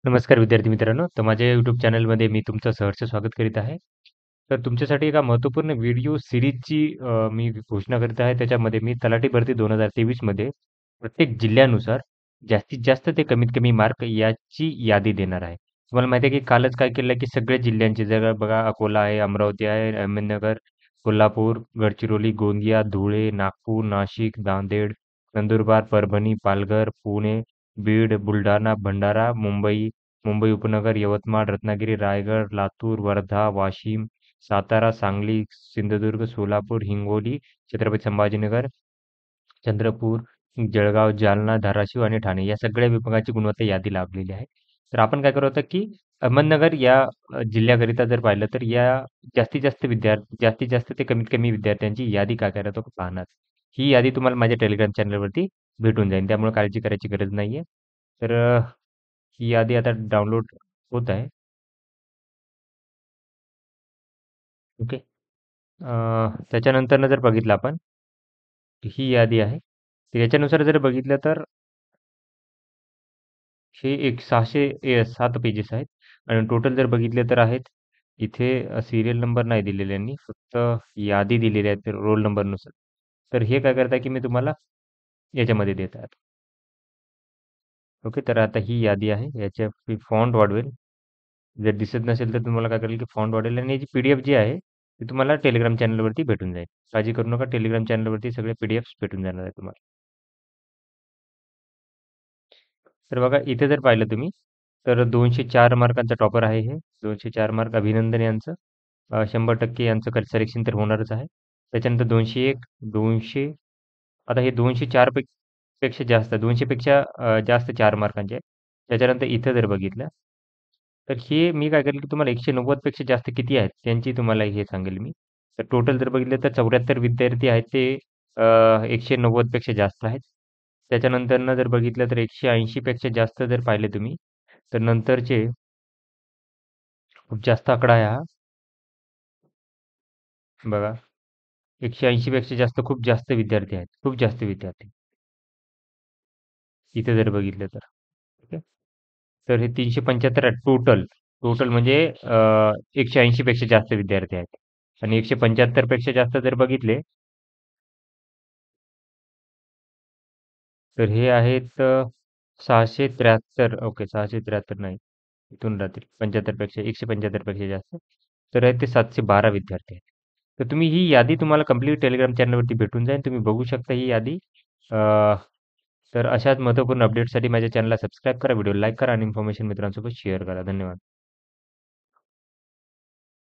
नमस्कार विद्यार्थी मित्रांनो. तर माझ्या YouTube चॅनलमध्ये मी तुमचं सहर्ष स्वागत करीत आहे. तर तुमच्यासाठी एका महत्त्वपूर्ण व्हिडिओ सीरीजची मी घोषणा करीत आहे. त्याच्यामध्ये मी तलाठी भरती 2023 मध्ये प्रत्येक जिल्ह्यानुसार जास्तीत जास्त ते कमीत कमी मार्क याची यादी देणार आहे. तुम्हाला माहिती आहे की कालच काय केलं की सगळ्या जिल्ह्यांची जर बघा अकोला आहे, अमरावती आहे, अहमदनगर, कोल्हापूर, गडचिरोली, गोंदिया, धुळे, नागपूर, नाशिक, नांदेड, नंदुरबार, परभणी, पालघर, पुणे, बीड, बुलढाणा, भंडारा, मुंबई उपनगर, यवतमाळ, रत्नागिरी, रायगड, लातूर, वर्धा, वाशिम, सातारा, सांगली, सिंधुदुर्ग, सोलापूर, हिंगोली, छत्रपती संभाजीनगर, चंद्रपूर, जळगाव, जालना, धाराशिव आणि ठाणे या सगळ्या विभागाची गुणवत्ता यादी लाभलेली आहे. तर आपण काय करू आता की अहमदनगर या जिल्ह्याकरिता जर पाहिलं तर या जास्तीत जास्त ते कमीत कमी विद्यार्थ्यांची यादी काय करतो पाहणार. ही यादी तुम्हाला माझ्या टेलिग्राम चॅनलवरती भेटून जाईल. त्यामुळे काळजी करायची गरज नाहीये. तर ही यादी आता डाउनलोड होत आहे. ओके. त्याच्यानंतरनं जर बघितलं आपण, ही यादी आहे. तर याच्यानुसार जर बघितलं तर हे एक 607 पेजेस आहेत आणि टोटल जर बघितले तर आहेत. इथे सीरियल नंबर नाही दिलेले यांनी, फक्त यादी दिलेली आहे रोल नंबरनुसार. तर हे काय करत आहे की मी तुम्हाला याच्यामध्ये देत आहे. ओके. तर आता ही यादी आहे. याच्या मी फॉन्ट वाढवेल. जर दिसत नसेल तर तुम्हाला काय करेल की फॉन्ट वाढेल आणि याची पी-डी-एफ जी आहे, ती तुम्हाला टेलिग्राम चॅनलवरती भेटून जाईल. काळजी करू नका. टेलिग्राम चॅनलवरती सगळे पी-डी-एफ्स भेटून जाणार आहे तुम्हाला. तर बघा इथे जर पाहिलं तुम्ही, तर 204 मार्कांचा टॉपर आहे हे. 204 मार्क अभिनंदन यांचं. 100% यांचं सिलेक्शन तर होणारच आहे. त्याच्यानंतर 201, 200 आता हे 204 पेक्षा जास्त 200 पेक्षा जास्त 4 मार्कांचे आहे. त्याच्यानंतर इथं जर बघितलं, तर हे मी काय करेल की तुम्हाला 190 पेक्षा जास्त किती आहेत त्यांची तुम्हाला हे सांगेल मी. तर टोटल जर बघितलं तर 74 विद्यार्थी आहेत ते 190 पेक्षा जास्त आहेत. त्याच्यानंतरनं जर बघितलं तर 180 पेक्षा जास्त जर पाहिले तुम्ही, तर नंतरचे खूप जास्त आकडा आहे हा. बघा 180 पेक्षा जास्त खूप जास्त विद्यार्थी आहेत. खूप जास्त विद्यार्थी. इथे जर बघितलं तर. ओके. तर हे 375 आहेत टोटल. टोटल म्हणजे 180 पेक्षा जास्त विद्यार्थी आहेत. आणि 175 पेक्षा जास्त जर बघितले, तर हे आहेत 673. ओके, 673 नाही. इथून राहतील 75 पेक्षा 175 पेक्षा जास्त. तर आहेत ते 712 विद्यार्थी आहेत. तर तुम्ही ही यादी तुम्हाला कंप्लीट टेलिग्राम चॅनलवरती भेटून जाईल. तुम्ही बघू शकता ही यादी. अ, तर अशाच महत्त्वपूर्ण अपडेट्ससाठी माझ्या चॅनलला सबस्क्राईब करा, व्हिडिओ लाईक करा आणि इन्फॉर्मेशन मित्रांसोबत शेअर करा. धन्यवाद.